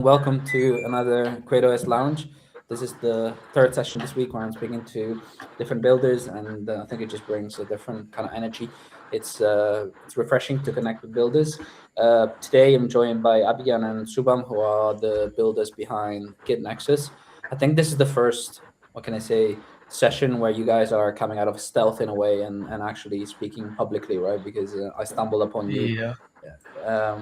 Welcome to another CreateOS Lounge. This is the third session this week where I'm speaking to different builders, and I think it just brings a different kind of energy. It's refreshing to connect with builders. Today I'm joined by Abhiyan and Subham, who are the builders behind Git Nexus. I think this is the first, what can I say, session where you guys are coming out of stealth in a way and actually speaking publicly, right? Because I stumbled upon you Yeah,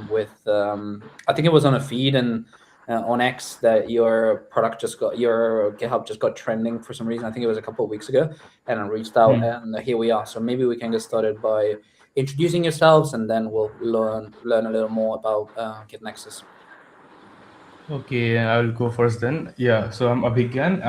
with I think it was on a feed and on X that your GitHub just got trending for some reason. I think it was a couple of weeks ago, and I reached out, hmm. and here we are. So maybe we can get started by introducing yourselves, and then we'll learn a little more about GitNexus. Okay, I will go first then. Yeah, so I'm Abhigyan.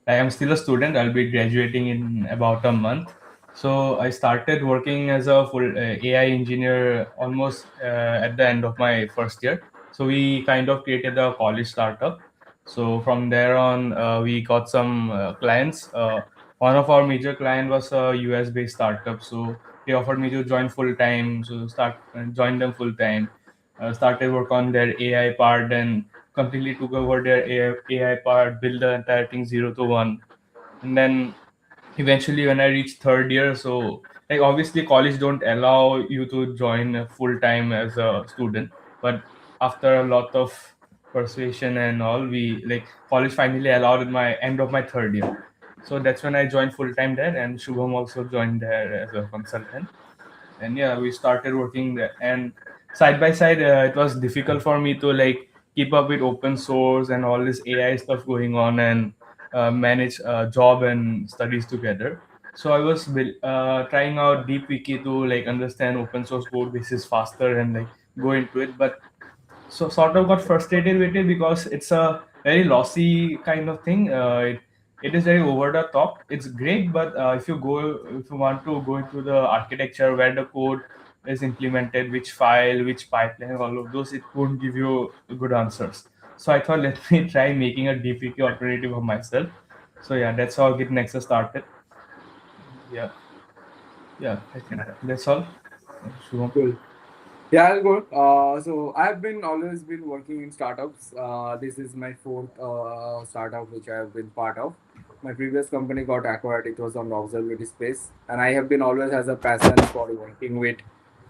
I am still a student. I'll be graduating in about a month. So I started working as a full AI engineer almost at the end of my first year. So we kind of created a college startup. So from there on, we got some clients. One of our major client was a US based startup. So they offered me to join full time. So join them full time, started work on their AI part, and completely took over their AI part, build the entire thing 0 to 1. And then eventually when I reached third year, so like obviously college don't allow you to join full time as a student, but after a lot of persuasion and all, we like college finally allowed at my end of my third year. So that's when I joined full time there, and Shubham also joined there as a consultant. And yeah, we started working there, and side by side, it was difficult for me to like keep up with open source and all this AI stuff going on, and manage job and studies together. So I was trying out deep wiki to like understand open source code bases faster and like go into it, but so sort of got frustrated with it because it's a very lossy kind of thing. It is very over the top. It's great, but if you want to go into the architecture where the code is implemented, which file, which pipeline, all of those, it won't give you good answers. So I thought, let me try making a DPK alternative of myself. So yeah, that's how Git Nexus started. Yeah, yeah, I think that's all. Shubham. Cool. Yeah, I'll go. So I've been always been working in startups. This is my fourth startup which I have been part of. My previous company got acquired. It was on the observability space, and I have been always has a passion for working with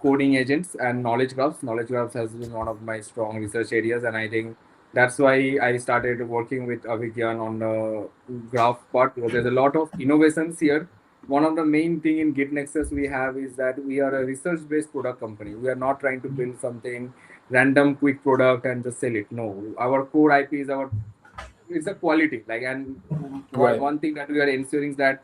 coding agents and knowledge graphs. Knowledge graphs has been one of my strong research areas, and I think that's why I started working with Avigyan on the graph part because there's a lot of innovations here. One of the main thing in Git Nexus we have is that we are a research based product company. We are not trying to build something random quick product and just sell it. No, our core IP is our it's a quality. Like, and Right. one thing that we are ensuring is that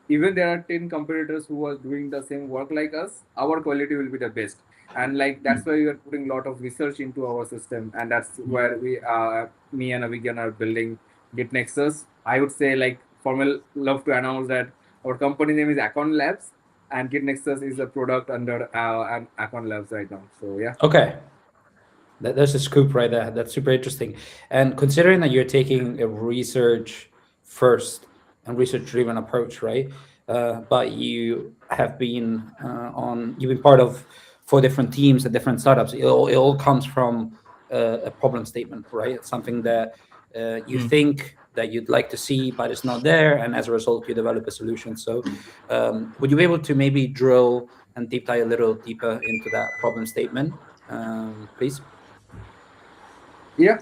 even there are 10 competitors who are doing the same work like us, our quality will be the best. And like that's why we are putting a lot of research into our system, and that's where we me and Avigyan are building Git Nexus. I would say like formal love to announce that our company name is Acon Labs, and Git Nexus is a product under Acon Labs right now. So yeah. Okay. There's a scoop right there. That's super interesting. And considering that you're taking a research first and research driven approach, right? But you've been part of four different teams at different startups. It all comes from a problem statement, right? It's something that you Hmm. think that you'd like to see, but it's not there. And as a result, you develop a solution. So, would you be able to maybe drill and deep dive a little deeper into that problem statement, please? Yeah.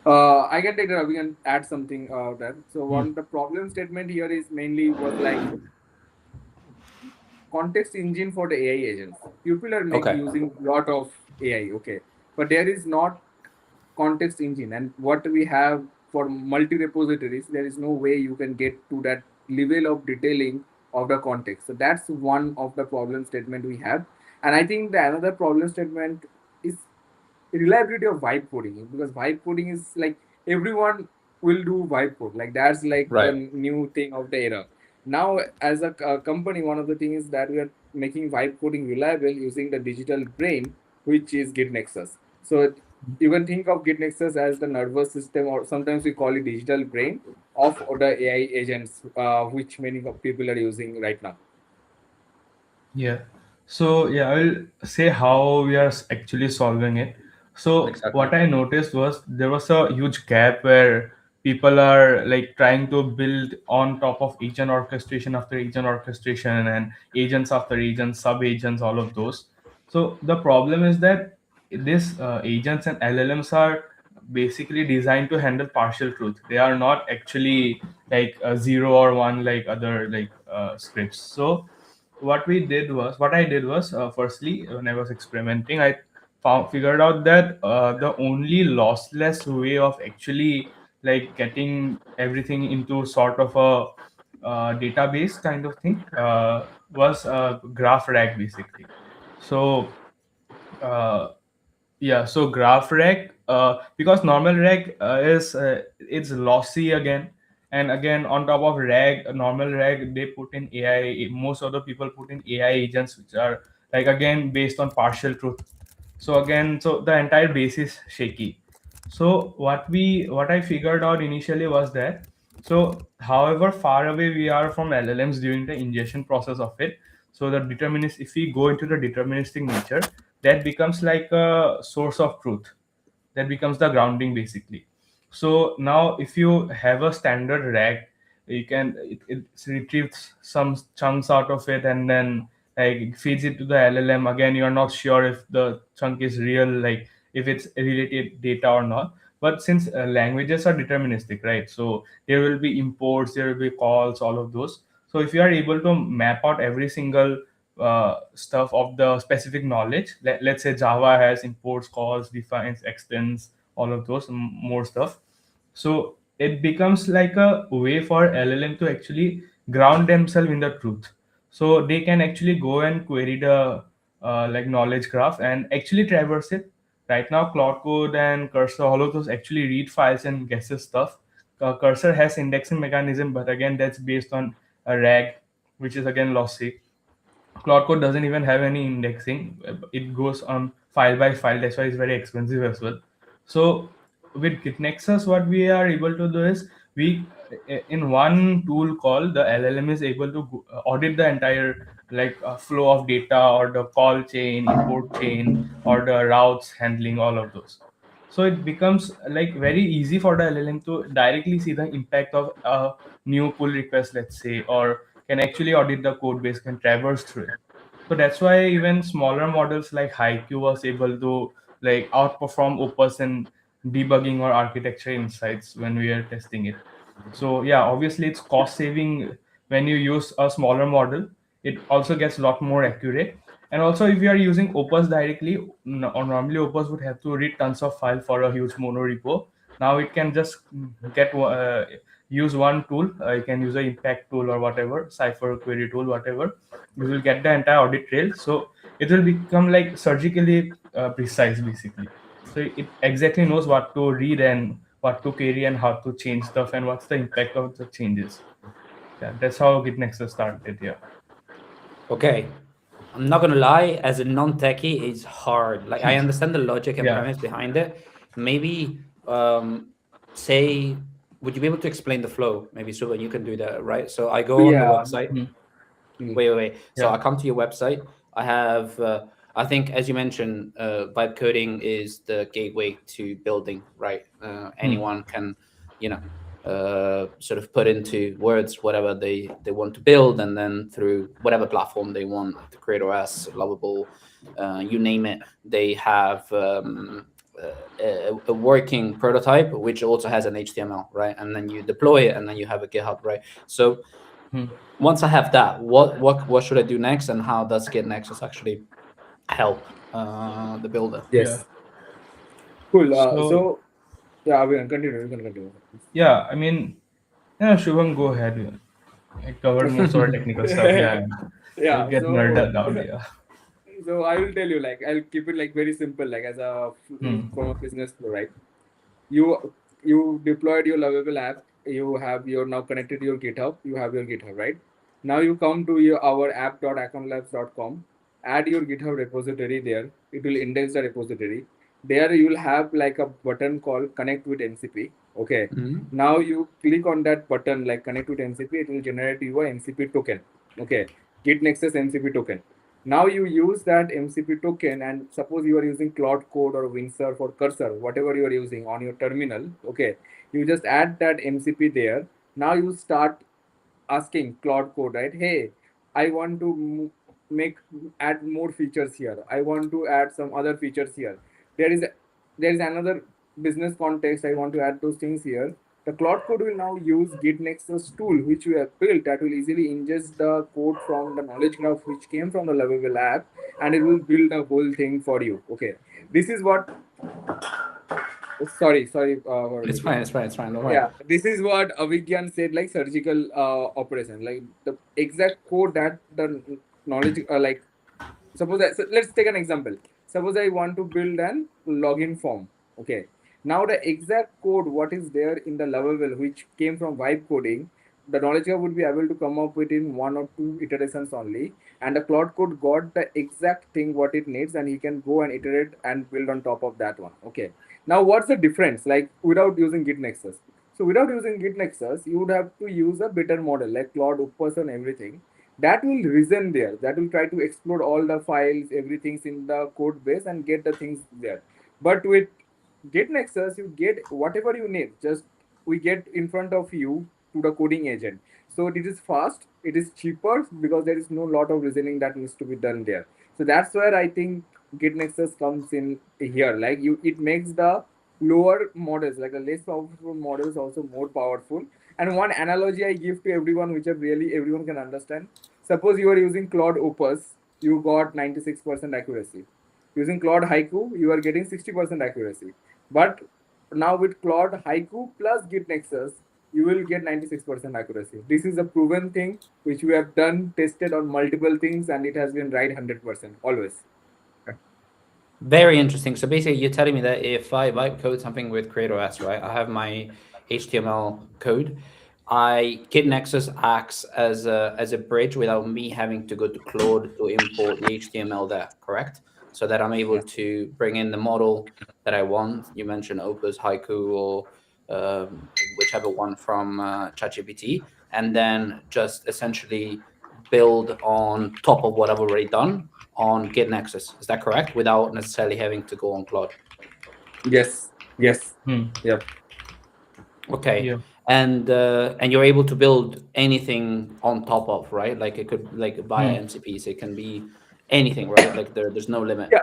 I can take it. We can add something there. So Hmm. one the problem statement here is mainly was like context engine for the AI agents. People are Okay. using lot of AI, okay, but there is not context engine. And what we have for multi repositories, there is no way you can get to that level of detailing of the context. So that's one of the problem statement we have. And I think the another problem statement is reliability of vibe coding, because vibe coding is like everyone will do vibe code, like that's like the Right. new thing of the era now. As a company, one of the things that we are making vibe coding reliable using the digital brain, which is Git Nexus. So you can think of Git Nexus as the nervous system, or sometimes we call it digital brain of the AI agents, which many people are using right now. Yeah. So yeah, I will say how we are actually solving it. So Exactly. what I noticed was there was a huge gap where people are like trying to build on top of agent orchestration after agent orchestration and agents after agents, sub agents, all of those. So the problem is that these agents and LLMs are basically designed to handle partial truth. They are not actually like a zero or one like other like scripts. So what I did was firstly when I was experimenting, I figured out that the only lossless way of actually like getting everything into sort of a database kind of thing was graph rag basically. So uh, yeah, so graph rag, because normal rag is it's lossy again, and again on top of rag, normal rag, they put in AI. Most other people put in AI agents, which are like again based on partial truth. So again, so the entire base is shaky. So what I figured out initially was that, so however far away we are from LLMs during the ingestion process of it, so the determinist, if we go into the deterministic nature, that becomes like a source of truth, that becomes the grounding basically. So now if you have a standard rag, you can it retrieves some chunks out of it and then like feeds it to the LLM. Again, you're not sure if the chunk is real, like if it's related data or not. But since languages are deterministic, right, so there will be imports, there will be calls, all of those. So if you are able to map out every single stuff of the specific knowledge, let's say Java has imports, calls, defines, extends, all of those, more stuff. So it becomes like a way for LLM to actually ground themselves in the truth. So they can actually go and query the like knowledge graph and actually traverse it. Right now, Cloud Code and Cursor, all of those actually read files and guesses stuff. Cursor has indexing mechanism, but again, that's based on a RAG, which is again lossy. Cloud Code doesn't even have any indexing. It goes on file by file. That's why it's very expensive as well. So with GitNexus, what we are able to do is we in one tool call, the LLM is able to audit the entire like flow of data or the call chain, import chain, or the routes handling, all of those. So it becomes like very easy for the LLM to directly see the impact of a new pull request, let's say, or can actually audit the code base, can traverse through it. So that's why even smaller models like HiQ was able to like outperform Opus in debugging or architecture insights when we are testing it. So yeah, obviously it's cost saving when you use a smaller model. It also gets a lot more accurate. And also, if you are using Opus directly, or normally Opus would have to read tons of file for a huge monorepo. Now it can just get use one tool. You can use a impact tool or whatever, Cipher query tool, whatever. You will get the entire audit trail. So it will become like surgically precise, basically. So it exactly knows what to read and what to query and how to change stuff and what's the impact of the changes. Yeah, that's how GitNexus started. Yeah. Okay, I'm not gonna lie, as a non-techie, it's hard. Like I understand the logic and Yeah. premise behind it. Maybe say, would you be able to explain the flow? Maybe so you can do that, right? So I go on the Yeah. website. Hmm. Wait. So Yeah. I come to your website. I have, I think, as you mentioned, vibe coding is the gateway to building, right? Hmm. Anyone can, you know, sort of put into words whatever they want to build, and then through whatever platform they want, like the CreateOS, Lovable, you name it, they have a working prototype which also has an HTML, right? And then you deploy it, and then you have a GitHub, right? So Hmm. once I have that, what should I do next, and how does Git Nexus actually help the builder? Yeah. Yes. Cool. So So yeah, we can continue. We can continue. yeah, I mean, yeah, Shubham, go ahead. Yeah. I covered most of our technical stuff. Yeah, we'll Yeah. get nerded out. Yeah. So I will tell you, like, I'll keep it like very simple, like as a Hmm. from a business flow, right? You deployed your lovable app. You have your now connected to your GitHub. You have your GitHub, right? Now you come to your our app.accountlabs.com. Add your GitHub repository there. It will index the repository. There you will have like a button called connect with NCP. Okay. Mhm. Now you click on that button like connect with NCP. It will generate you a NCP token. Okay. Git Nexus NCP token. Now you use that MCP token, and suppose you are using Cloud Code or Windsurf or Cursor, whatever you are using on your terminal. Okay, you just add that MCP there. Now you start asking Cloud Code, right? Hey, I want to make add more features here. I want to add some other features here. There is another business context. I want to add those things here. The Cloud Code will now use Git Nexus tool, which we have built, that will easily ingest the code from the knowledge graph which came from the Lovable app, and it will build the whole thing for you. Okay, this is what. Sorry, for It's meeting. fine. It's fine. It's fine. Don't worry. Yeah, this is what Avigyan said, like surgical operation, like the exact code that the knowledge, like suppose so let's take an example. Suppose I want to build an login form. Okay, now the exact code what is there in the Lovable, which came from vibe coding, the knowledge graph would be able to come up with in one or two iterations only, and the Cloud Code got the exact thing what it needs, and he can go and iterate and build on top of that one. Okay, now what's the difference, like without using Git Nexus? So without using Git Nexus, you would have to use a better model like Claude Opus and everything, that will reason there, that will try to explore all the files, everything's in the code base, and get the things there. But with Git Nexus, you get whatever you need, just we get in front of you to the coding agent. So it is fast, it is cheaper, because there is no lot of reasoning that needs to be done there. So that's where I think Git Nexus comes in here, like you, it makes the lower models, like the less powerful models, also more powerful. And one analogy I give to everyone, which really everyone can understand. Suppose you are using Claude Opus, you got 96% accuracy. Using Claude Haiku, you are getting 60% accuracy. But now with Claude Haiku plus Git Nexus, you will get 96% accuracy. This is a proven thing which we have done, tested on multiple things, and it has been right 100% always. Very interesting. So basically, you're telling me that if I vibe code something with CreateOS, right? I have my HTML code. Git Nexus acts as a bridge without me having to go to Claude to import the HTML there, correct? So that I'm able Yeah. to bring in the model that I want. You mentioned Opus, Haiku, or whichever one from ChatGPT, and then just essentially build on top of what I've already done on Git Nexus. Is that correct? Without necessarily having to go on Claude. Yes. Yes. Hmm. Yep. Okay. Yeah. And you're able to build anything on top of, right? Like it could, like via Hmm. MCPs, it can be anything, right? Like there's no limit. Yeah.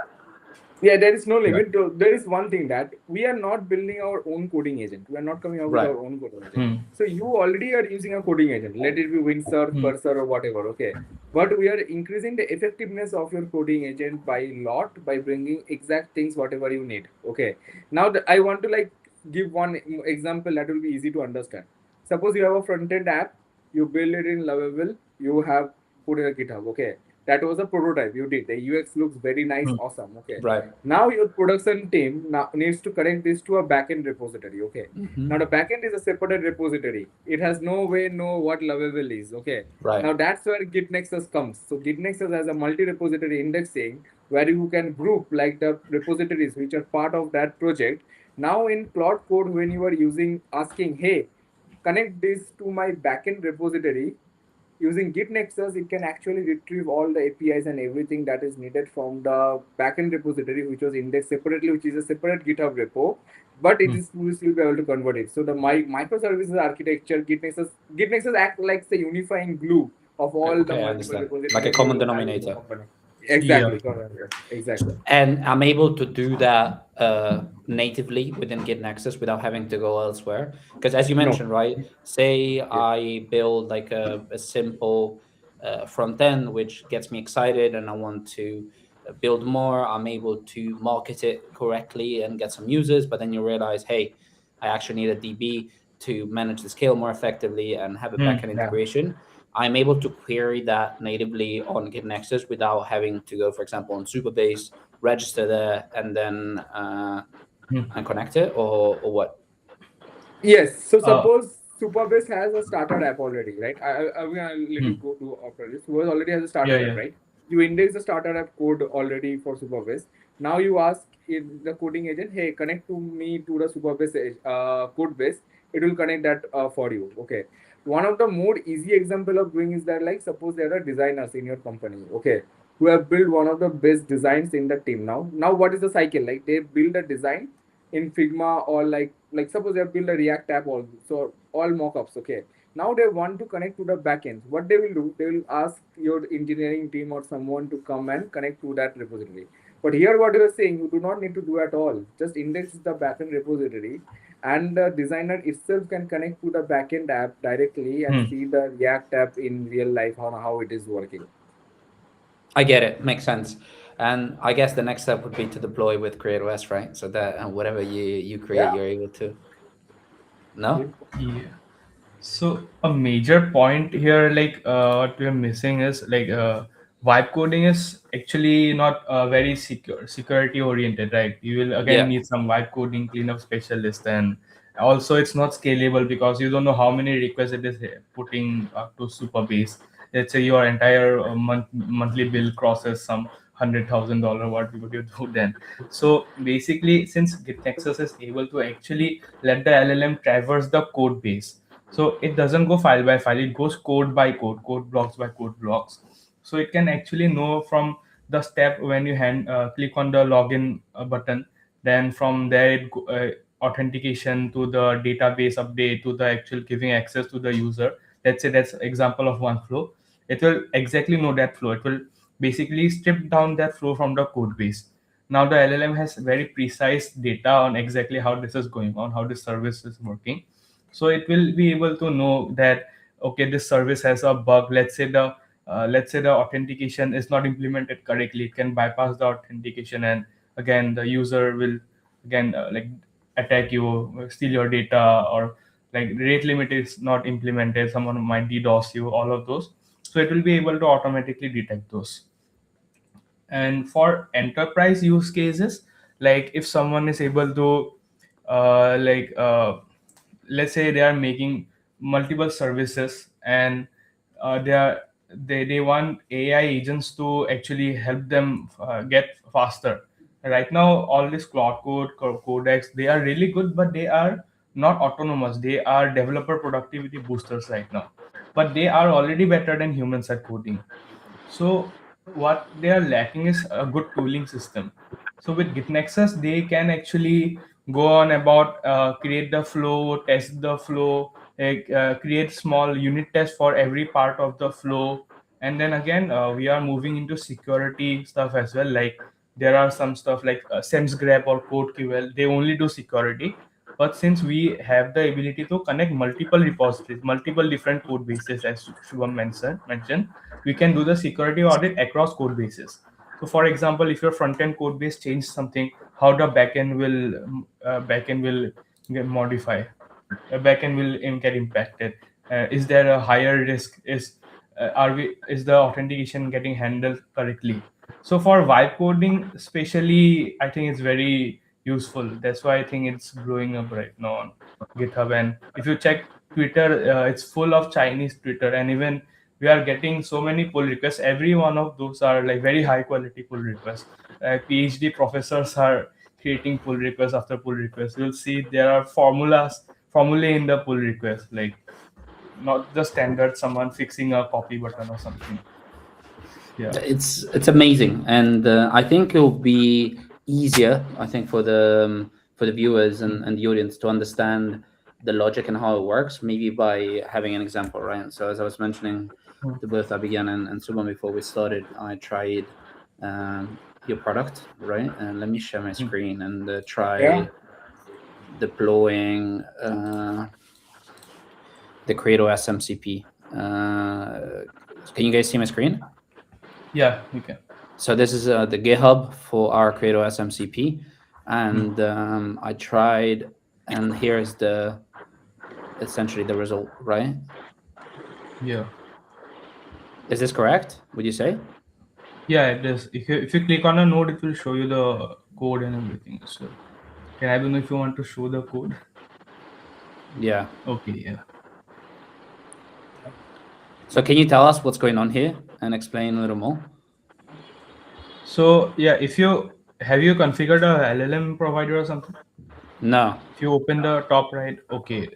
Yeah, there is no Yeah. limit. There is one thing that we are not building our own coding agent. We are not coming out with Right. our own coding agent. Hmm. So you already are using a coding agent. Let it be Windsurf, Hmm. Cursor, or whatever. Okay, but we are increasing the effectiveness of your coding agent by lot by bringing exact things whatever you need. Okay. Now I want to like give one example that will be easy to understand. Suppose you have a front end app, you build it in Lovable, you have put in a GitHub. Okay, that was a prototype you did. The UX looks very nice, Hmm. awesome. Okay, Right. now your production team now needs to connect this to a backend repository. Okay, Mm-hmm. now the backend is a separate repository. It has no way know what Lovable is. Okay, Right. now that's where Git Nexus comes. So Git Nexus has a multi-repository indexing where you can group like the repositories which are part of that project. Now in Cloud Code, when you are using asking, hey, connect this to my backend repository, using Git Nexus, it can actually retrieve all the APIs and everything that is needed from the backend repository, which was indexed separately, which is a separate GitHub repo, but it Hmm. is will still be able to convert it. So the microservices architecture, Git Nexus act like the unifying glue of all the Okay, I multiple understand. Like a repositories common you have in the denominator. company. Yeah. Exactly, correct. Exactly. And I'm able to do that natively within Git Nexus without having to go elsewhere. Because as you No. mentioned, right? Say Yeah. I build like a simple front end, which gets me excited, and I want to build more. I'm able to market it correctly and get some users. But then you realize, hey, I actually need a DB to manage the scale more effectively and have a Hmm. backend Yeah. integration. I'm able to query that natively on Git Nexus without having to go, for example, on Supabase, register there, and then Hmm. and connect it, or what? Yes. So Uh, suppose Superbase has a starter app already, right? I'm gonna let hmm. you go to after this. Superbase already has a Yeah. starter app, Yeah. right? You index the starter app code already for Superbase. Now you ask in the coding agent, hey, connect to me to the Superbase code base. It will connect that for you. Okay. One of the more easy example of doing is that, like, suppose there are designers in your company. Okay, who have built one of the best designs in the team. Now what is the cycle? Like they build a design in Figma, or like suppose they have built a React app, all so all mockups. Okay, now they want to connect to the backend. What they will do, they will ask your engineering team or someone to come and connect to that repository. But here, what you are saying, you do not need to do at all. Just index the backend repository, and the designer itself can connect to the backend app directly and Hmm. see the React app in real life on how it is working. I get it. Makes sense. And I guess the next step would be to deploy with CreateOS, right? So that whatever you create, Yeah. you're able to. No? Yeah. So a major point here, like what we're missing is like vibe coding is actually not very security oriented, right? You will again Yeah. need some vibe coding cleanup specialist, and also it's not scalable because you don't know how many requests it is putting to Superbase. Let's say your entire monthly bill crosses some $100,000. What would you do then? So basically, since Git Nexus is able to actually let the LLM traverse the code base, so it doesn't go file by file, it goes code by code, code blocks by code blocks. So it can actually know from the step when you click on the login button, then from there authentication to the database update to the actual giving access to the user. Let's say that's example of one flow. It will exactly know that flow. It will basically strip down that flow from the code base. Now the LLM has very precise data on exactly how this is going on, how this service is working. So it will be able to know that okay, this service has a bug. Let's say the authentication is not implemented correctly. It can bypass the authentication, and again the user will again like attack you, steal your data, or like rate limit is not implemented, someone might DDoS you, all of those. So it will be able to automatically detect those. And for enterprise use cases, like if someone is able to like let's say they are making multiple services, and they want AI agents to actually help them get faster. Right now all this cloud code codex, they are really good, but they are not autonomous. They are developer productivity boosters right now, but they are already better than humans at coding. So what they are lacking is a good tooling system. So with GitNexus, they can actually go on about create the flow, test the flow, create small unit tests for every part of the flow, and then again we are moving into security stuff as well. Like there are some stuff like SemsGrep or CodeQL. They only do security, but since we have the ability to connect multiple repositories, multiple different code bases, as Shubham mentioned, we can do the security audit across code bases. So, for example, if your front end code base changes something, how the backend will get modify, backend will get impacted. Is there a higher risk? Is the authentication getting handled correctly? So for vibe coding, especially, I think it's very useful. That's why I think it's blowing up right now on GitHub. And if you check Twitter, it's full of Chinese Twitter, and even we are getting so many pull requests. Every one of those are like very high quality pull requests. PhD professors are creating pull requests after pull requests. You'll see there are formulae in the pull request, like not the standard someone fixing a copy button or something. Yeah. It's amazing, and I think it will be easier. I think for the viewers and the audience to understand the logic and how it works, maybe by having an example, right? So as I was mentioning to both Abigail and Subhan before we started, I tried your product, right? And let me share my Hmm. screen and Yeah. try deploying the CreateOS MCP. Can you guys see my screen? Yeah, you can. So this is the GitHub for our CreateOS MCP, Hmm. and I tried, and here's the essentially the result. Right? Yeah. Is this correct? Would you say? Yeah, it is. If you click on a node, it will show you the code and everything as well. Can I don't know if you want to show the code? Yeah. Okay, yeah. So can you tell us what's going on here and explain a little more? So yeah, if you have you configured a LLM provider or something? No. If you open the top right, okay,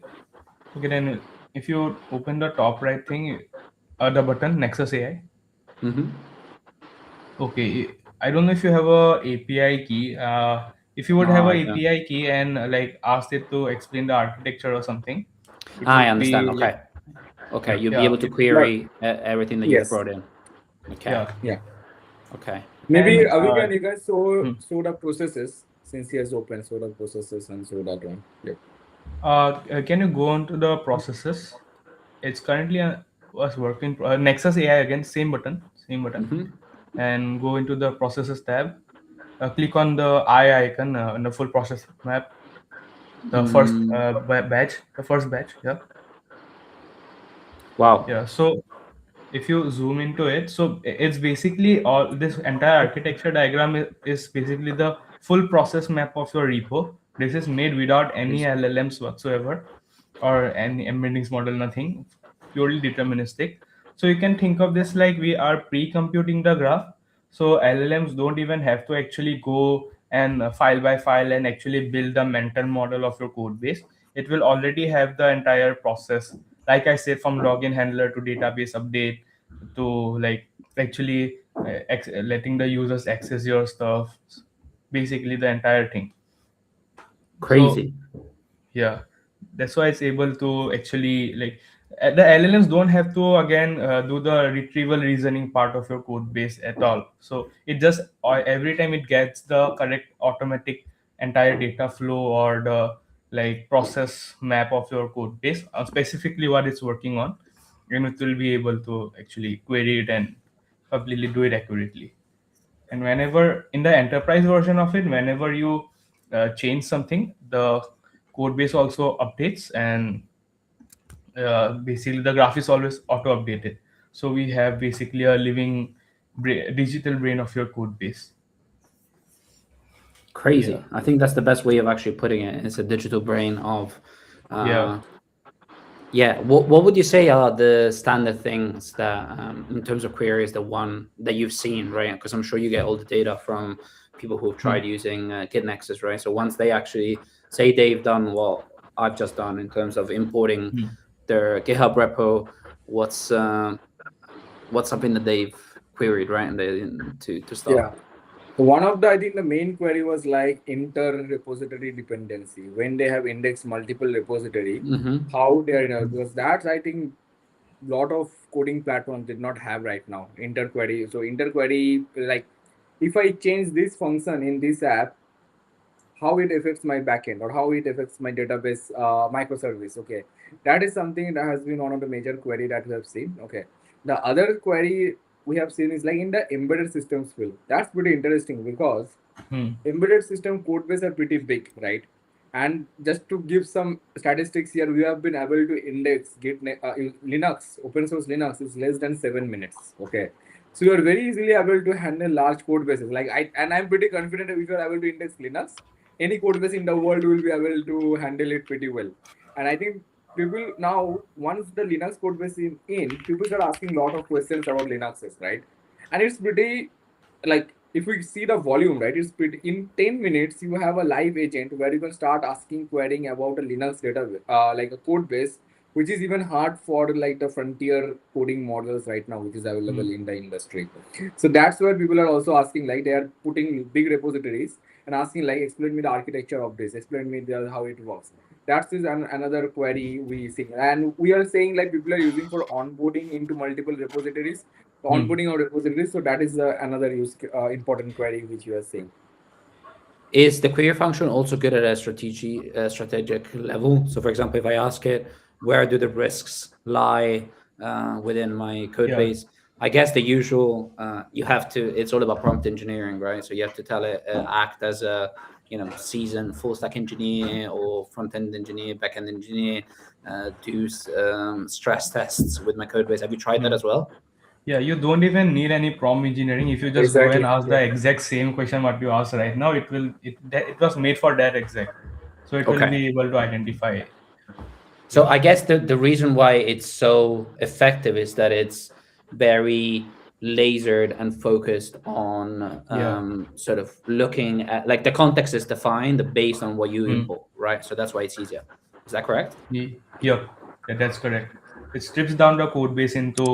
okay, then if you open the top right thing, the button Nexus AI, Mm-hmm. Okay, I don't know if you have a API key. If you would No, have a I don't. API key and like asked it to explain the architecture or something, it I would understand. be like, Okay. Okay. You'll be yeah, able to it, But query everything that you've yes, brought in. Okay. yeah, yeah. Okay. Maybe and Avigan, you guys hmm. saw the processes since he has opened saw the processes and saw that one. Yep. Can you go on to the processes? It's currently was working Nexus AI again, same button, Mm-hmm. and go into the processes tab. Click on the eye icon in the full process map. The first Mm, the first batch. Yeah, wow. yeah. So if you zoom into it, so it's basically all this entire architecture diagram is basically the full process map of your repo. This is made without any Crazy. LLMs whatsoever or any embeddings model, nothing, purely deterministic. So you can think of this like we are pre-computing the graph. So LLMs don't even have to actually go and file by file and actually build the mental model of your code base. It will already have the entire process, like I said, from login handler to database update to like actually letting the users access your stuff, basically the entire thing. So Crazy. yeah, that's why it's able to actually like the LLMs don't have to again do the retrieval reasoning part of your code base at all. So it just every time it gets the correct automatic entire data flow or the like process map of your code base, specifically what it's working on, and it will be able to actually query it and completely do it accurately. And whenever in the enterprise version of it, whenever you change something, the code base also updates, and basically the graph is always auto updated. So we have basically a living digital brain of your code base. Yeah, Crazy. I think that's the best way of actually putting it. It's a digital brain of, yeah. uh, yeah. What would you say are the standard things that, in terms of queries, the one that you've seen, right? Because I'm sure you get all the data from people who've Hmm. tried using Git Nexus, right? So once they actually say they've done what I've just done in terms of importing Hmm. their GitHub repo, what's what's something that they've queried, right? And they to start. Yeah. So one of the I think the main query was like inter repository dependency. When they have indexed multiple repository, Mm-hmm. how they are because that's I think lot of coding platforms did not have right now interquery. So interquery like if I change this function in this app, how it affects my backend or how it affects my database microservice. Okay, that is something that has been one of the major query that we have seen. Okay, the other query we have seen is like in the embedded systems field. That's pretty interesting because Hmm. embedded system code base are pretty big, right? And just to give some statistics here, we have been able to index in Linux, open source Linux is less than 7 minutes. Okay, so you are very easily able to handle large code bases. I'm pretty confident that if you are able to index Linux, any code base in the world will be able to handle it pretty well. And I think people now once the Linux code base in people start asking a lot of questions about Linuxes, right? And it's pretty like if we see the volume, right, it's pretty in 10 minutes you have a live agent where you can start asking querying about a Linux data like a code base, which is even hard for like the frontier coding models right now which is Hmm. available in the industry. So that's where people are also asking like they are putting big repositories and asking like explain me the architecture of this, explain me how it works. That's another query we see, and we are saying like people are using for onboarding into multiple repositories, Hmm. onboarding of repositories. So that is another important query which you are saying. Is the query function also good at a strategic level? So, for example, if I ask it, where do the risks lie within my code Yeah. base? I guess the usual, you have to, it's all about prompt engineering, right? So you have to tell it, act as a, seasoned full stack engineer or front end engineer, back end engineer, do stress tests with my code base. Have you tried that Hmm. as well? Yeah, you don't even need any prompt engineering. If you just go and Exactly. ask Yeah. the exact same question what you asked right now, it was made for that exact. So it will Okay. be able to identify. So Yeah. I guess the reason why it's so effective is that it's very lasered and focused on Yeah. sort of looking at like the context is defined based on what you Hmm. import, right? So that's why it's easier. Is that correct? Yep. That's correct. it strips down the code base into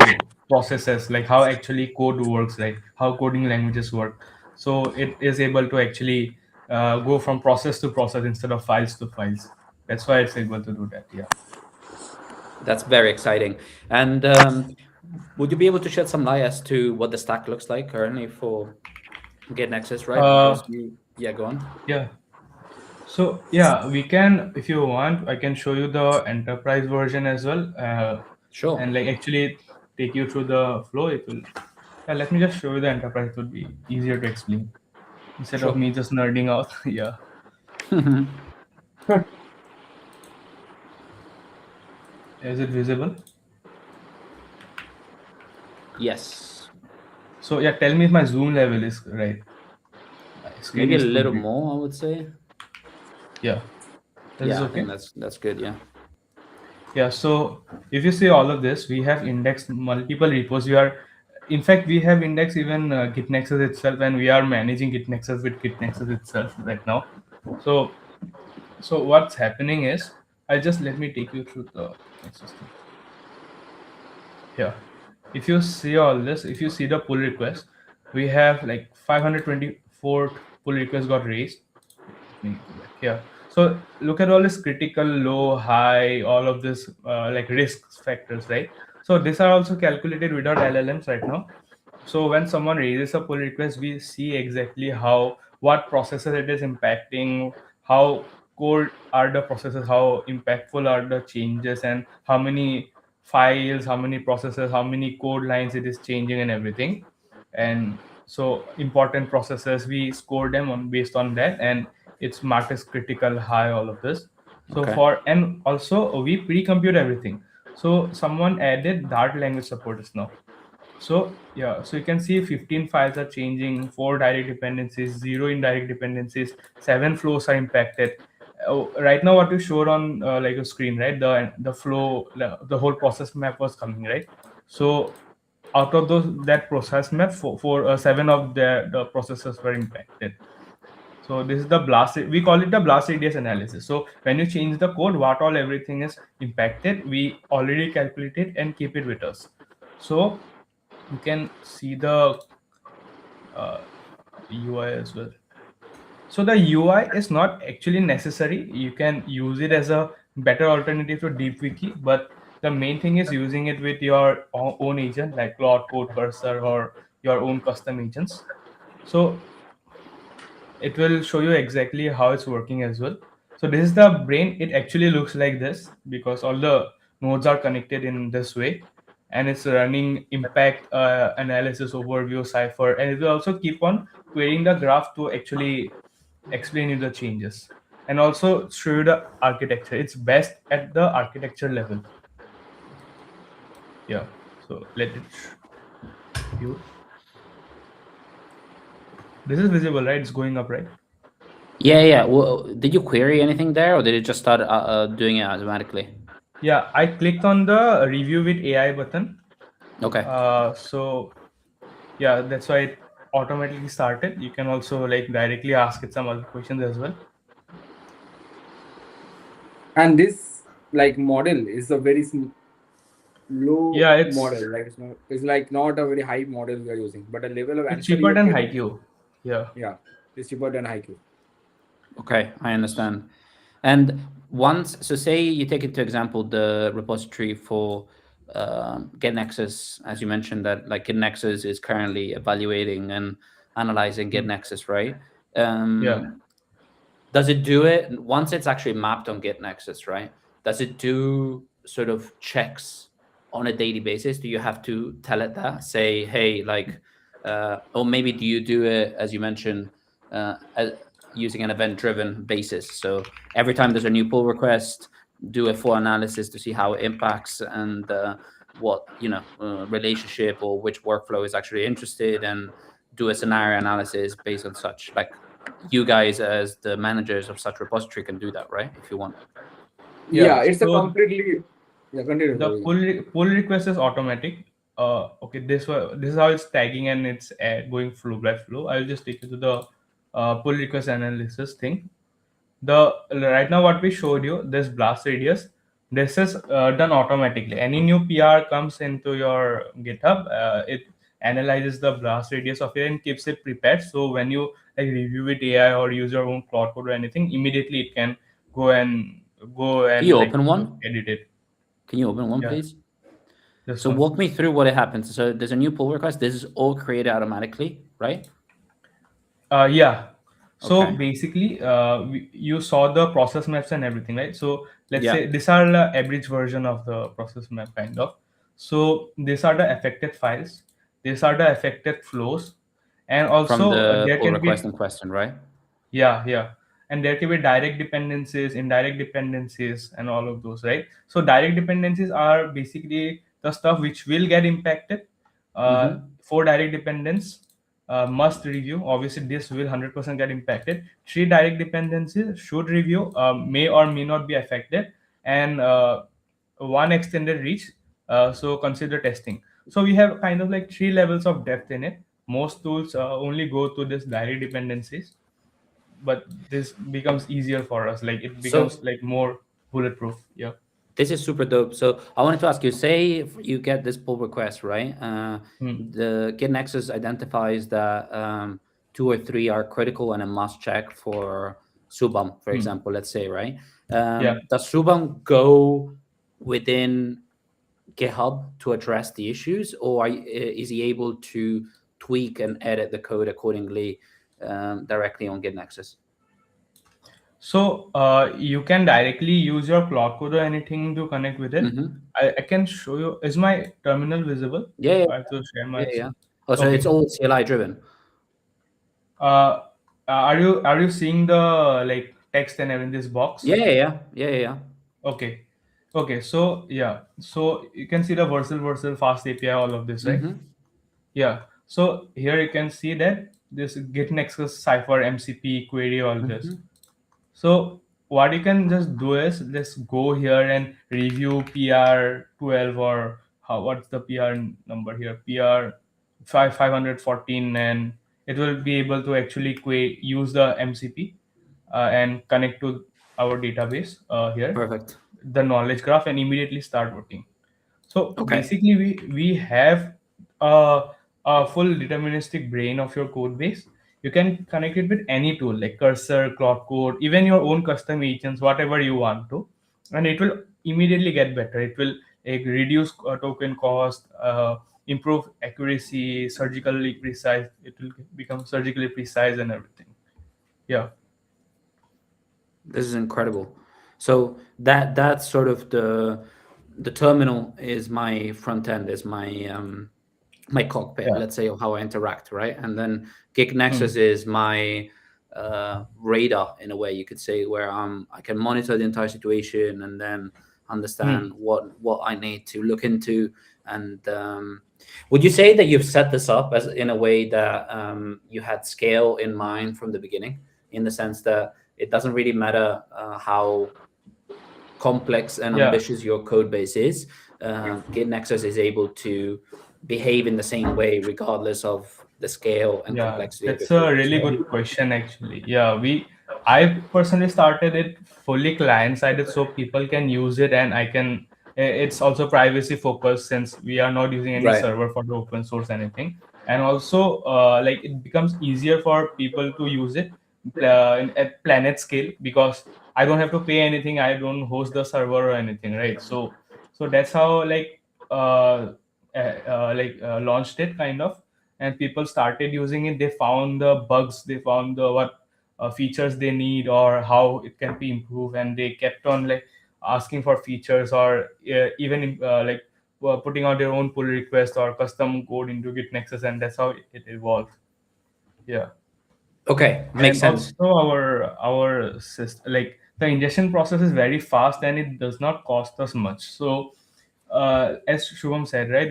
processes, like how actually code works, like how coding languages work. So it is able to actually go from process to process instead of files to files. That's why it's able to do that. Yeah. That's very exciting. And would you be able to shed some light as to what the stack looks like currently for Git Nexus, right? Uh, Because yeah, go on. yeah. So yeah, we can, if you want, I can show you the enterprise version as well, Sure, and like actually take you through the flow. It will. Yeah, let me just show you the enterprise. It would be easier to explain instead of sure. me just nerding out. Yeah. Is it visible? Yes, So yeah, tell me if my zoom level is right. My screen maybe a is too little big. more, I would say. Yeah, this is Yeah, I okay. think that's good. Yeah. Yeah, so if you see all of this, we have indexed multiple repos. In fact, we have indexed even GitNexus itself, and we are managing GitNexus with GitNexus itself right now. So, so what's happening is, I just let me take you through the GitNexus thing. Yeah, if you see all this, if you see the pull request, we have like 524 pull requests got raised. Wait, let me go back. Yeah. So look at all this critical, low, high, all of this like risk factors, right? So these are also calculated without LLMs right now. So when someone raises a pull request, we see exactly how what processes it is impacting, how cold are the processes, how impactful are the changes, and how many files, how many processes, how many code lines it is changing, and everything. And so important processes, we score them on based on that, and it's marked as critical, high, all of this. So Okay. for and also we pre-compute everything. So someone added Dart language support is now. So yeah, so you can see 15 files are changing, 4 direct dependencies, 0 indirect dependencies, 7 flows are impacted. Right now, what you showed on like a screen, right? The flow, the whole process map was coming, right? So out of those that process map, for 7 of the processes were impacted. So this is the blast. We call it the blast radius analysis. So when you change the code, what all everything is impacted, we already calculate it and keep it with us. So you can see the uh, UI as well. So the UI is not actually necessary. You can use it as a better alternative to DeepWiki, but the main thing is using it with your own agent like Claude Code Cursor or your own custom agents. So it will show you exactly how it's working as well. So this is the brain. It actually looks like this because all the nodes are connected in this way, and it's running impact analysis, overview, cipher, and it will also keep on querying the graph to actually explain you the changes and also show you the architecture. It's best at the architecture level. Yeah, so let it view. This is visible, right? It's going up, right? Yeah, yeah. Well, did you query anything there, or did it just start doing it automatically? Yeah, I clicked on the review with AI button. Okay. So yeah, that's why it automatically started. You can also like directly ask it some other questions as well. And this like model is a very low Yeah, it's model. Like it's like not a very high model we are using, but a level of it's answer cheaper you're than getting. HiQ. Yeah. Yeah, it's cheaper than IQ. Okay, I understand. And once, so say you take into example the repository for GitNexus, as you mentioned that like GitNexus is currently evaluating and analyzing Mm. GitNexus, right? Yeah. Does it do it once it's actually mapped on GitNexus, right? Does it do sort of checks on a daily basis? Do you have to tell it that? Say, hey, like, or maybe do you do it, as you mentioned, using an event-driven basis? So every time there's a new pull request, do a full analysis to see how it impacts and what, relationship or which workflow is actually interested, and do a scenario analysis based on such. Like, you guys as the managers of such repository can do that, right? If you want. Yeah, Yeah. it's a So completely. Yeah, continue. the Sorry. pull request is automatic. Okay, this is how it's tagging and it's going flow by flow. I'll just take you to the pull request analysis thing. The right now what we showed you, this blast radius, this is done automatically. Any new PR comes into your GitHub, it analyzes the blast radius of it and keeps it prepared. So when you like review with AI or use your own cloud code or anything, immediately it can go and Can you like open one? edit it. Can you open one, Yeah, please? this So one. walk me through what it happens. So there's a new pull request. This is all created automatically, right? Yeah. So Okay. basically, you saw the process maps and everything, right? So let's Yeah. say these are the average version of the process map, kind of. So these are the affected files. These are the affected flows, and From also the there pull can request be, in question, right? yeah. And there can be direct dependencies, indirect dependencies, and all of those, right? So direct dependencies are basically the stuff which will get impacted. For direct dependence, must review. Obviously, this will 100% get impacted. Three direct dependencies should review, may or may not be affected, and one extended reach. So consider testing. So we have kind of like three levels of depth in it. Most tools only go to this direct dependencies, but this becomes easier for us, like it becomes So like more bulletproof. Yeah. this is super dope. So I wanted to ask you, say if you get this pull request, right? Hmm. The Git Nexus identifies that two or three are critical and a must check for Subam, for Hmm. example, let's say, right? Yeah. Does Subam go within GitHub to address the issues, or is he able to tweak and edit the code accordingly directly on Git Nexus? So you can directly use your cloud code or anything to connect with it. Mm-hmm. I can show you. Is my terminal visible? Yeah, yeah, I have to share my yeah. screen. Oh, so it's Okay. all CLI driven. Are you seeing the like text and everything in this box? Yeah, yeah, yeah, yeah, yeah. Okay. Okay. So yeah. So you can see the Versal fast API, all of this, right? Mm-hmm. Yeah. So here you can see that this Git Nexus Cipher MCP query, all this. Mm-hmm. So what you can just do is just go here and review PR 12, or what's the PR number here? PR 514, and it will be able to actually use the MCP and connect to our database here, Perfect. the knowledge graph, and immediately start working. So Okay. basically, we have a, a full deterministic brain of your code base. You can connect it with any tool like Cursor, Cloud Code, even your own custom agents, whatever you want to, and it will immediately get better. It will reduce token cost, improve accuracy, surgically precise. It will become surgically precise and everything. Yeah. This is incredible. So that's sort of the terminal is my front end, is my cockpit, Yeah. let's say, of how I interact, right? And then Git Hmm. Nexus is my radar, in a way you could say, where I can monitor the entire situation and then Hmm. understand what I need to look into. And would you say that you've set this up as in a way that you had scale in mind from the beginning, in the sense that it doesn't really matter how complex and Yeah. ambitious your code base is, Git Nexus is able to behave in the same way regardless of the scale and Yeah, complexity of your that's code a base, really right? good question actually. Yeah, I personally started it fully client sided so people can use it, and it's also privacy focused since we are not using any Right. server for the open source anything. And also like it becomes easier for people to use it at planet scale, because I don't have to pay anything. I don't host the server or anything, right? So that's how launched it, kind of, and people started using it. They found the bugs, they found the what features they need, or how it can be improved, and they kept on like asking for features, or even putting out their own pull request or custom code into Git Nexus, and that's how it evolved. Yeah. Okay, makes And sense. also our system, like the ingestion process is very fast, and it does not cost us much. So as Shubham said, right,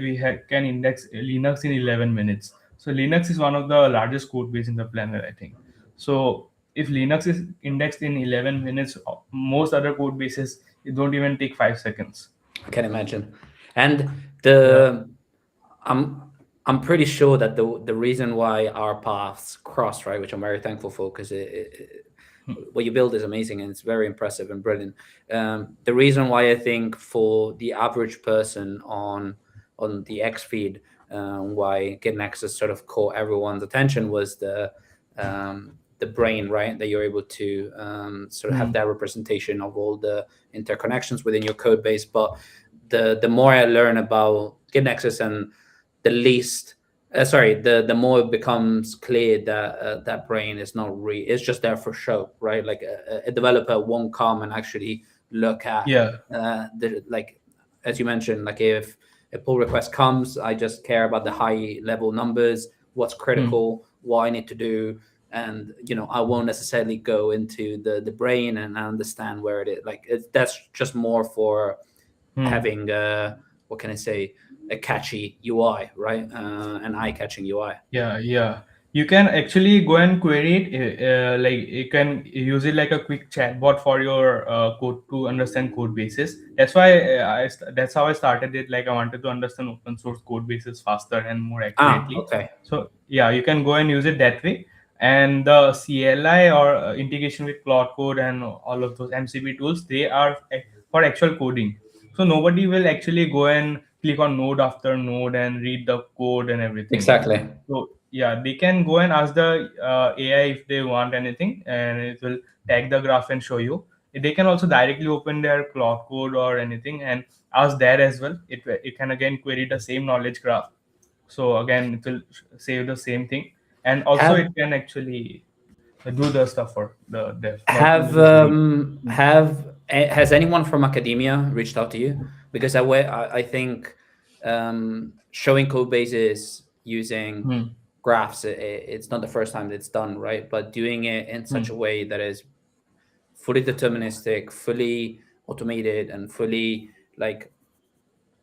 can index Linux in 11 minutes. So Linux is one of the largest code base in the planet, I think. So if Linux is indexed in 11 minutes, most other code bases, it don't even take 5 seconds. I can imagine. And Yeah. the I'm pretty sure that the reason why our paths cross, right, which I'm very thankful for, because what you build is amazing and it's very impressive and brilliant. The reason why I think for the average person on the X feed, why GitNexus sort of caught everyone's attention was the brain, right? That you're able to sort of have that representation of all the interconnections within your code base. But the more I learn about GitNexus and the least the more it becomes clear that that brain is not real, it's just there for show, right? Like a developer won't come and actually look at Yeah. the, like, as you mentioned, like if a pull request comes, I just care about the high level numbers, what's critical, what I need to do. And I won't necessarily go into the brain and understand where it is. Like that's just more for having what can I say, a catchy UI, right? An eye-catching UI. Yeah. You can actually go and query it. Like you can use it like a quick chatbot for your code to understand code bases. That's why that's how I started it. Like I wanted to understand open source code bases faster and more accurately. Okay. So yeah, you can go and use it that way. And the CLI or integration with Cloud Code and all of those MCP tools, they are for actual coding. So nobody will actually go and click on node after node and read the code and everything. Exactly. So yeah, they can go and ask the AI if they want anything, and it will tag the graph and show you. They can also directly open their Cloud Code or anything and ask there as well. It can again query the same knowledge graph. So again, it will say the same thing, and also Have it can actually do the stuff for the dev, what you have need. has anyone from academia reached out to you? Because I think showing code bases using Hmm. graphs, it's not the first time that it's done, right? But doing it in such a Hmm. way that is fully deterministic, fully automated, and fully like,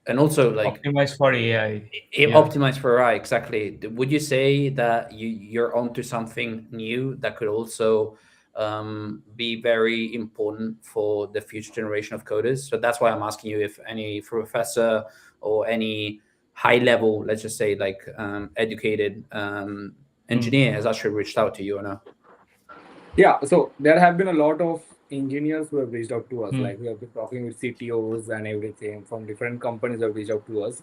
and also like Optimized for AI. Yeah. optimized for AI. Exactly. Would you say that you're onto something new that could also be very important for the future generation of coders? So that's why I'm asking you if any professor or any high level, let's just say like educated Hmm. engineer has actually reached out to you or no? Yeah, so there have been a lot of engineers who have reached out to us. Hmm. Like we have been talking with CTOs and everything from different companies have reached out to us.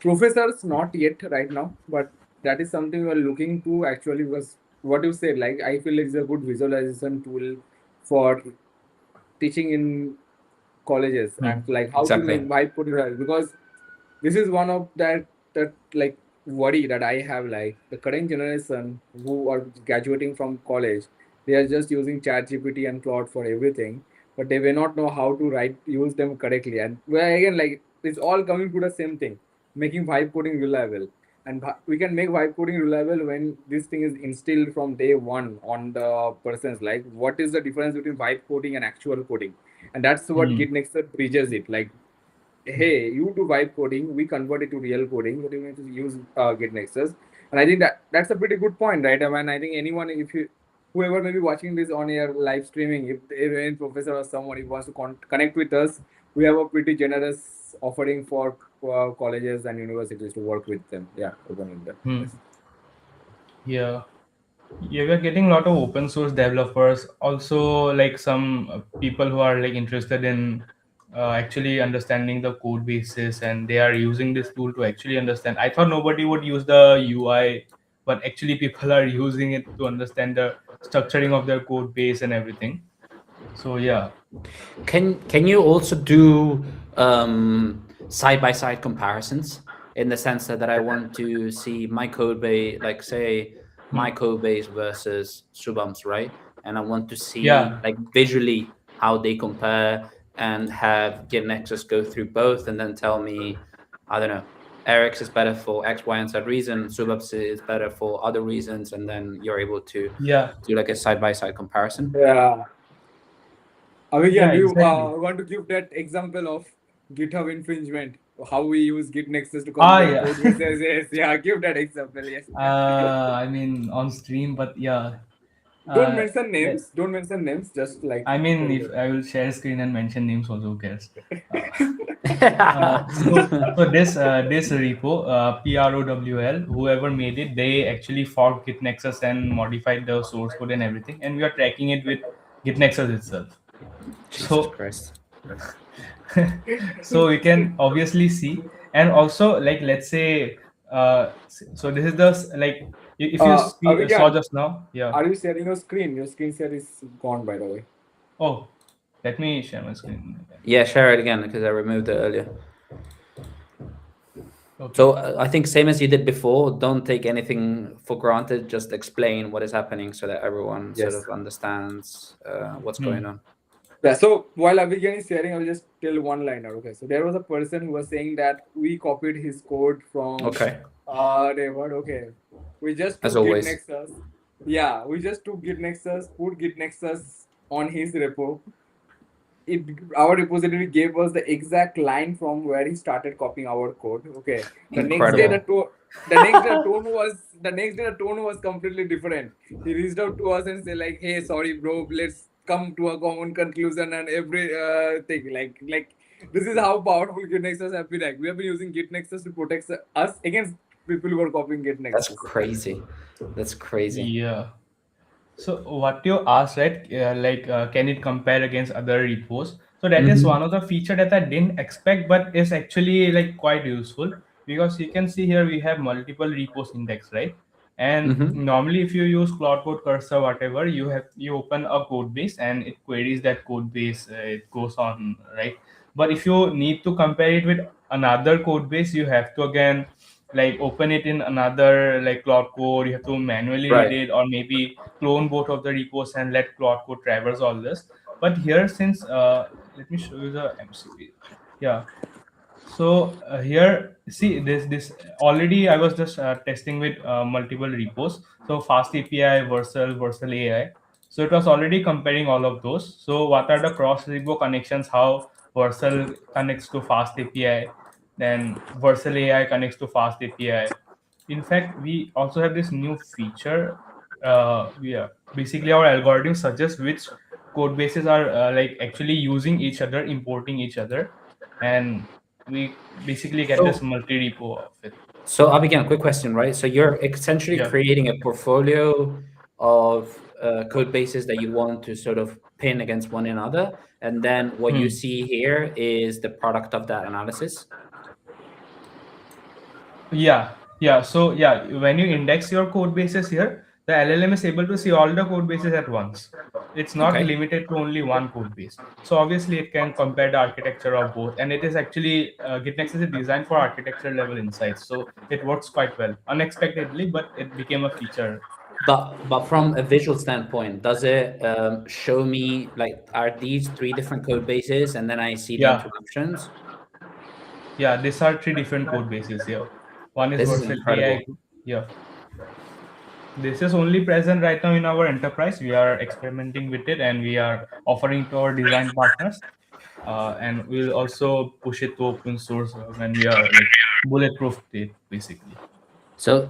Professors, not yet right now, but that is something we are looking to actually, because what you said, like I feel it's a good visualization tool for teaching in colleges Hmm. and like how to Exactly. make vibe coding right. Because this is one of that like worry that I have, like the current generation who are graduating from college, they are just using ChatGPT and Claude for everything, but they may not know how to use them correctly. And where again, like it's all coming to the same thing, making vibe coding reliable. And we can make vibe coding reliable when this thing is instilled from day one on the person's, like what is the difference between vibe coding and actual coding. And that's what Hmm. Git Nexus bridges it. Like, hey, you do vibe coding, we convert it to real coding, but you need to use Git Nexus. And I think that's a pretty good point, right? I mean, I think anyone, if you, whoever may be watching this on your live streaming, if any professor or someone who wants to connect with us, we have a pretty generous offering for colleges and universities to work with them. Yeah, open them. Hmm. Yes. Yeah. Yeah, we're getting a lot of open source developers. Also, like some people who are like interested in actually understanding the code bases, and they are using this tool to actually understand. I thought nobody would use the UI, but actually people are using it to understand the structuring of their code base and everything. So yeah. Can you also do side by side comparisons in the sense that I want to see my code base, like say my Hmm. code base versus Shubham's, right? And I want to see Yeah. like visually how they compare and have GitNexus go through both and then tell me, I don't know, Eric's is better for X, Y, and Z reason, Shubham's is better for other reasons, and then you're able to Yeah. do like a side by side comparison. Yeah. Yeah. Again, do you Exactly. want to give that example of GitHub infringement? How we use Git Nexus to Ah, compare yeah. code bases? Yes, yeah, give that example. Yes. I mean, on stream, but yeah. Don't Uh, mention names. Don't mention names. Just like I mean, tell if them. I will share screen and mention names, also who cares? Uh, so this repo, PROWL, whoever made it, they actually forked Git Nexus and modified the source code and everything, and we are tracking it with GitNexus itself. Jesus So Christ. so we can obviously see, and also like let's say so this is the like if you saw Again, just now, yeah. are you sharing your screen? Your screen share is gone, by the way. Oh, let me share my screen again. Yeah, share it again because I removed it earlier. Okay. So I think same as you did before, don't take anything for granted. Just explain what is happening so that everyone sort Yes. of understands what's going Hmm. on. Yeah, so while Abhigyan is sharing, I'll just tell one liner. Okay, so there was a person who was saying that we copied his code from Okay, Revert. Okay, we just as took Git always. Nexus. Yeah, we just took Git Nexus, put Git Nexus on his repo. It Our repository gave us the exact line from where he started copying our code. Okay, the next day Incredible. the next day the tone was completely different. He reached out to us and said like, "Hey, sorry, bro. Let's come to a common conclusion and every thing like this is how powerful Git Nexus have been. Like we have been using Git Nexus to protect us against people who are copying Git That's Nexus." crazy. That's crazy. Yeah. So what you asked, right? Can it compare against other repos? So that is Mm-hmm. one of the feature that I didn't expect, but is actually like quite useful, because you can see here we have multiple repos index, right? And Mm-hmm. normally, if you use Cloud Code Cursor, whatever, you open a code base and it queries that code base. It goes on, right? But if you need to compare it with another code base, you have to again like open it in another like Cloud Code. You have to manually read Right. it, or maybe clone both of the repos and let Cloud Code traverse all this. But here, since let me show you the MCP. Yeah. So here, see this already. I was just testing with multiple repos. So Fast API, Versal AI. So it was already comparing all of those. So what are the cross repo connections? How Versal connects to Fast API, then Versal AI connects to Fast API. In fact, we also have this new feature. Basically our algorithm suggests which code bases are like actually using each other, importing each other, and we basically get this So, multi-repo of it. so Abhigyan, quick question, right? So you're essentially Yeah. creating a portfolio of code bases that you want to sort of pin against one another, and then what you Hmm. see here is the product of that analysis. Yeah. Yeah. So yeah, when you index your code bases here, the LLM is able to see all the code bases at once. It's not Okay. limited to only one code base. So obviously it can compare the architecture of both, and it is actually GitNexus is designed for architecture level insights. So it works quite well, unexpectedly, but it became a feature. But from a visual standpoint, does it show me like are these three different code bases, and then I see the Yeah. interactions? Yeah. These are three different code bases here. One is This is Versal AI. incredible. Yeah. This is only present right now in our enterprise. We are experimenting with it and we are offering to our design partners. And we'll also push it to open source when we are like bulletproof it basically. So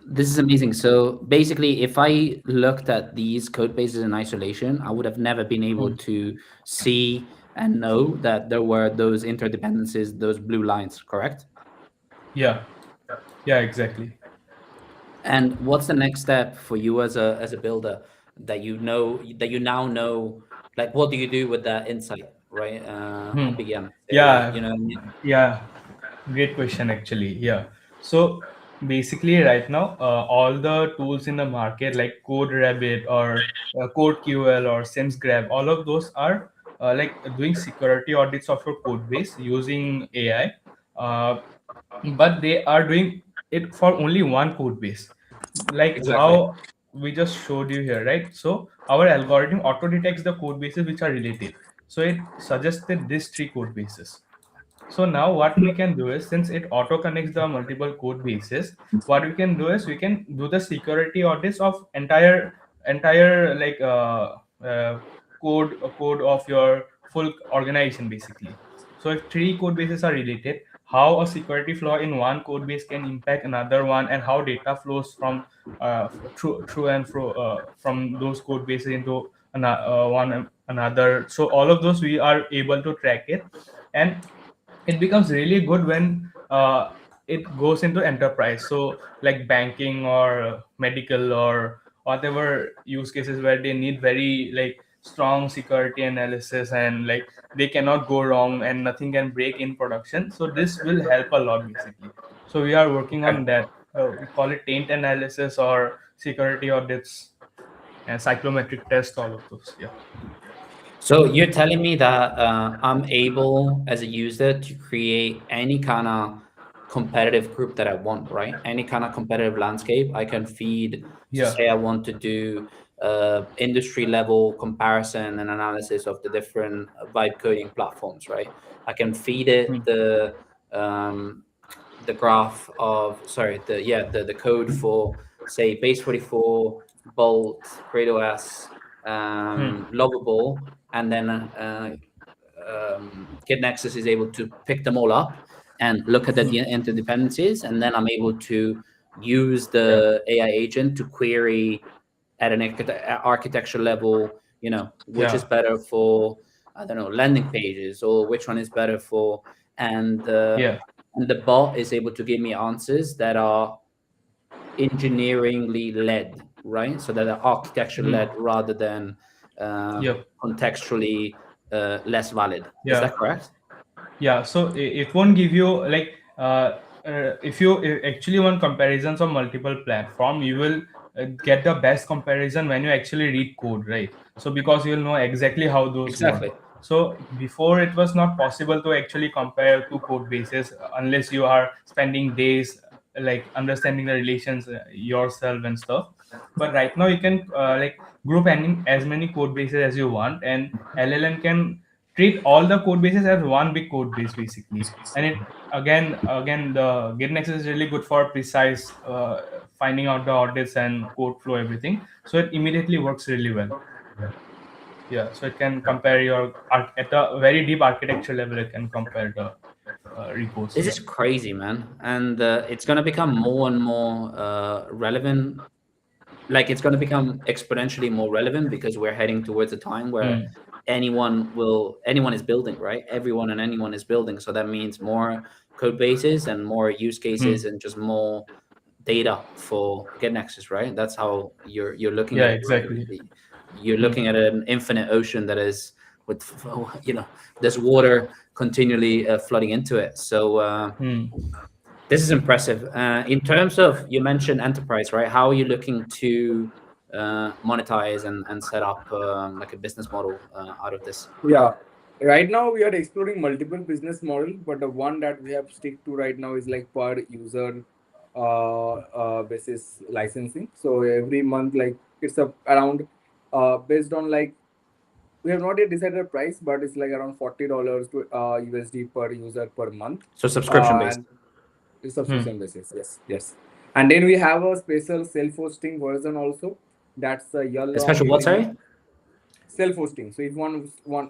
this is amazing. So basically, if I looked at these code bases in isolation, I would have never been able Hmm. to see and know that there were those interdependencies, those blue lines, correct? Yeah, yeah, exactly. And what's the next step for you as a builder that you now know? Like, what do you do with that insight, right? Hmm. Abhigyan, you Yeah, know what I mean? yeah. Great question, actually. Yeah. So basically, right now, all the tools in the market like CodeRabbit or CodeQL or SimsGrab, all of those are like doing security audits of your code base using AI. Uh, but they are doing it for only one code base, like Exactly. how we just showed you here, right? So our algorithm auto detects the code bases which are related, so it suggested these three code bases. So now what we can do is, since it auto connects the multiple code bases, what we can do is we can do the security audits of entire like code of your full organization basically. So if three code bases are related, how a security flaw in one code base can impact another one, and how data flows from through and fro from those code bases into one another. So all of those we are able to track it, and it becomes really good when it goes into enterprise, so like banking or medical or whatever use cases where they need very like strong security analysis, and like they cannot go wrong and nothing can break in production. So this will help a lot basically. So we are working Okay. on that. We call it taint analysis or security audits and psychometric test, all of those. Yeah. So you're telling me that I'm able as a user to create any kind of competitive group that I want, right? Any kind of competitive landscape I can feed. So Yeah. say I want to do industry level comparison and analysis of the different vibe coding platforms, right? I can feed it Hmm. um, the graph of the code for say base 44, Bolt, CreateOS, Hmm. Lovable, and then Git Nexus is able to pick them all up and look at the Hmm. interdependencies, and then I'm able to use Yeah. the AI agent to query at an architecture level, which is Yeah. better for, I don't know, landing pages, or which one is better for, and Yeah. and the bot is able to give me answers that are engineeringly led, right? So that are architecture Hmm. led rather than Yep. contextually less valid. Is Yeah. that correct? Yeah, so it won't give you like if you actually want comparisons of multiple platform, you will get the best comparison when you actually read code, right? So because you'll know exactly how those work. Exactly. So before it was not possible to actually compare two code bases unless you are spending days like understanding the relations yourself and stuff. But right now you can like group any as many code bases as you want, and LLM can treat all the code bases as one big code base basically. And it again the GitNexus is really good for precise finding out the audits and code flow everything, so it immediately works really well. Yeah, so it can compare your at a very deep architecture level, it can compare the repos. This Yeah. is crazy, man. And it's going to become more and more relevant. Like, it's going to become exponentially more relevant because we're heading towards a time where Hmm. anyone is building, right? Everyone and anyone is building. So that means more code bases and more use Hmm. cases and just more data for GitNexus, right? That's how you're looking Yeah, at it, right? exactly. You're Hmm. looking at an infinite ocean that is with, there's water continually flooding into it. So Hmm. this is impressive. In terms of, you mentioned enterprise, right? How are you looking to monetize and set up like a business model out of this? Yeah. Right now we are exploring multiple business model, but the one that we have stick to right now is like per user basis licensing. So every month, like it's around based on like we have not yet decided a price, but it's like around $40 to USD per user per month. So subscription based. And it's Hmm. subscription basis. Yes, yes. And then we have a special self-hosting version also. That's a year A long special what, agreement. sorry? Self-hosting. So if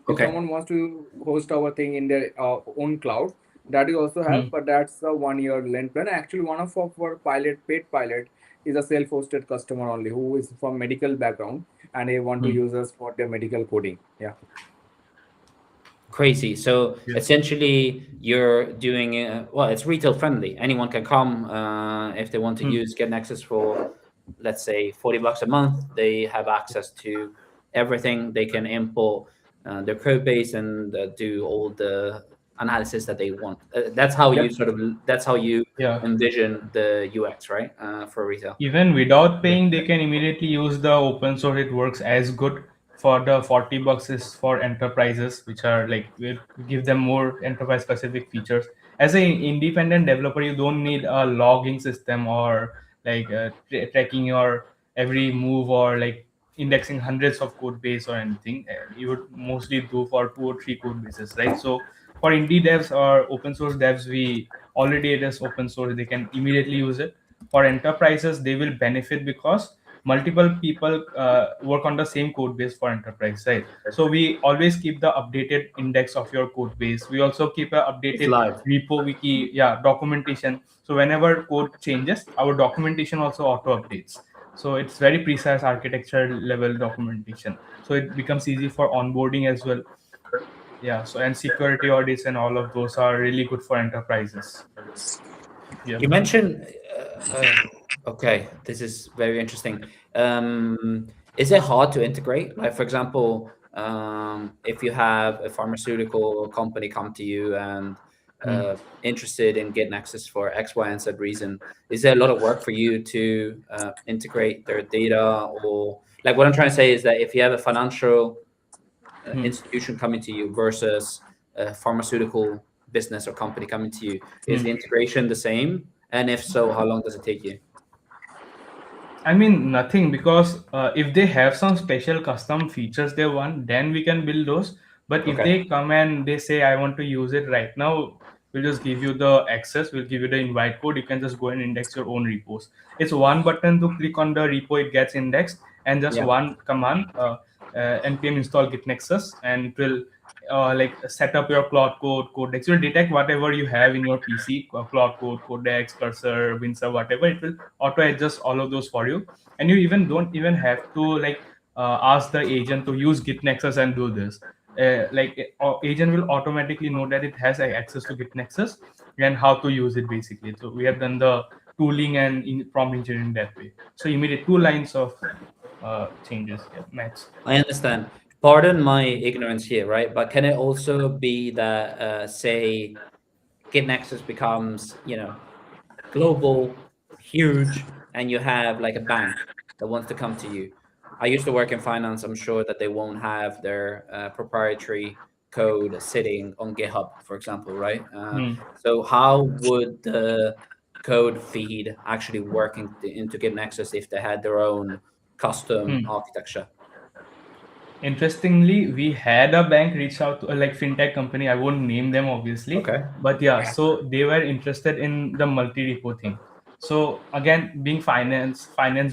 Okay. someone wants to host our thing in their own cloud, that is also Hmm. have, but that's a 1 year length plan. Actually, one of our paid pilot is a self-hosted customer only who is from medical background and they want to Hmm. use us for their medical coding. Yeah. Crazy. So Yeah. essentially, you're doing well. It's retail friendly. Anyone can come if they want to Hmm. use GetNexus for, let's say, $40 a month. They have access to everything. They can import their code base and do all the analysis that they want. That's how you Yep. sort of. That's how you Yeah. envision the UX, right? For retail. Even without paying, they can immediately use the open source. It works as good. For the $40 is for enterprises, which are like we give them more enterprise specific features. As an independent developer, you don't need a logging system or like tracking your every move or like indexing hundreds of code base or anything. You would mostly do for two or three code bases, right? So for indie devs or open source devs, we already it is open source. They can immediately use it. For enterprises, they will benefit because multiple people work on the same code base for enterprise, right? So we always keep the updated index of your code base. We also keep a It's updated live. repo wiki, yeah, documentation. So whenever code changes, our documentation also auto updates. So it's very precise architecture level documentation, so it becomes easy for onboarding as well. Yeah, so and security audits and all of those are really good for enterprises. Yeah. You mentioned, okay, this is very interesting. Is it hard to integrate? Like, for example, if you have a pharmaceutical company come to you and interested in GitNexus for X, Y, and Z reason, is there a lot of work for you to integrate their data? Or like what I'm trying to say is that if you have a financial institution coming to you versus a pharmaceutical business or company coming to you, is the integration the same? And if so, how long does it take you? I mean, nothing, because if they have some special custom features they want, then we can build those. But if Okay. they come and they say, I want to use it right now, we'll just give you the access, we'll give you the invite code. You can just go and index your own repos. It's one button to click on the repo, it gets indexed, and just Yeah. one command, npm install git nexus, and it will like set up your Cloud Code, Codex. It will detect whatever you have in your PC, Cloud Code, Codex, Cursor, Windsor, whatever. It will auto adjust all of those for you, and you even don't even have to like ask the agent to use Git Nexus and do this. Agent will automatically know that it has access to Git Nexus and how to use it basically. So we have done the tooling and prompt engineering that way. So immediate 2 lines of changes. Yeah, max. I understand. Pardon my ignorance here, right? But can it also be that, say, GitNexus becomes, global, huge, and you have like a bank that wants to come to you? I used to work in finance. I'm sure that they won't have their proprietary code sitting on GitHub, for example, right? So how would the code feed actually work into GitNexus if they had their own custom architecture? Interestingly, we had a bank reach out to a like fintech company. I won't name them obviously, Okay. but yeah, so they were interested in the multi-repo thing. So again, being finance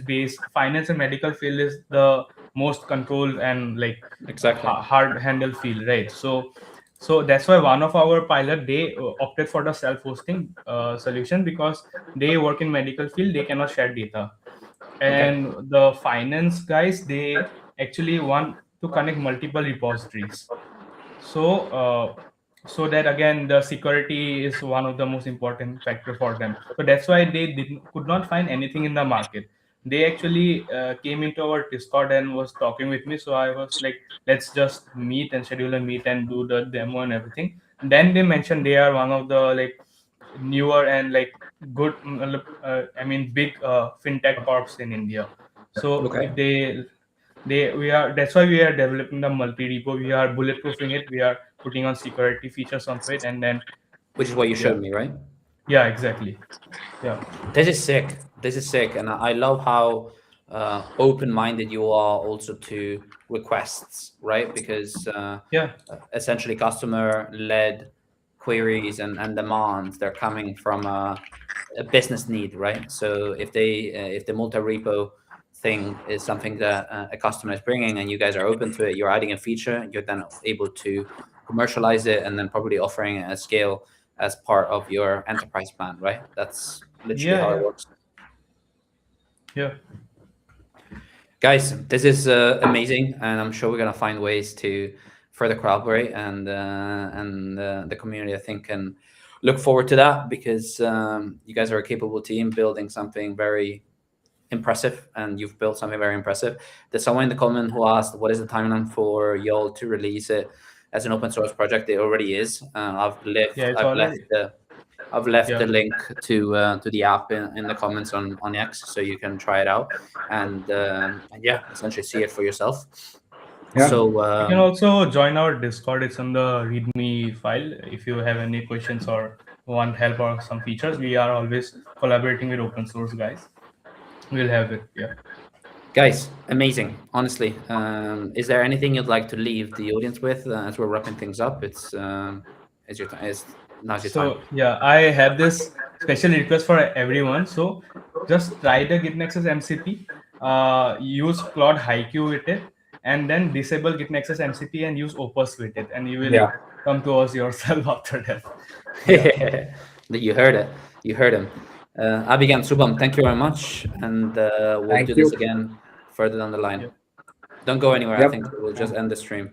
based, finance and medical field is the most controlled and like Exactly. hard handle field, right? So that's why one of our pilot, they opted for the self-hosting solution, because they work in medical field, they cannot share data. Okay. And the finance guys, they actually want to connect multiple repositories. So uh, so that again the security is one of the most important factor for them. So that's why they could not find anything in the market. They actually came into our Discord and was talking with me. So I was like, let's just meet and schedule a meet and do the demo and everything. Then they mentioned they are one of the like newer and like good, I mean big fintech corps in India. So if Okay. they we are that's why we are developing the multi repo. We are bulletproofing it. We are putting on security features onto it, and then Which is what you yeah, showed me, right? yeah, exactly, yeah, This is sick. This is sick, and I love how open-minded you are also to requests, right? Because yeah, essentially, customer-led queries and demands, they're coming from a business need, right? So if the multi-repo thing is something that a customer is bringing, and you guys are open to it, you're adding a feature, you're then able to commercialize it, and then probably offering it at scale as part of your enterprise plan, right? That's literally yeah, how it yeah, works. yeah. Guys, this is amazing, and I'm sure we're gonna find ways to further collaborate, and the community, I think, can look forward to that, because you guys are a capable team building something very impressive, and you've built something very impressive. There's someone in the comment who asked, what is the timeline for y'all to release it as an open source project? It already is. Yeah, it's I've left already, the yeah, link to the app in the comments on X, so you can try it out, and yeah, essentially see it for yourself. Yeah. So you can also join our Discord. It's on the readme file. If you have any questions or want help or some features, we are always collaborating with open source guys. We'll have it. Yeah. guys, amazing. Honestly, is there anything you'd like to leave the audience with as we're wrapping things up? It's your time. Now's your time. So yeah, I have this special request for everyone. So just try the GitNexus MCP, use Claude Haiku with it, and then disable GitNexus MCP and use Opus with it, and you will Yeah. come to us yourself after that. Yeah, You heard it. You heard him. Abigail, Subham, thank you very much, and we'll do Thank this you. again further down the line. yeah. Don't go anywhere. I Yep. think we'll just end the stream.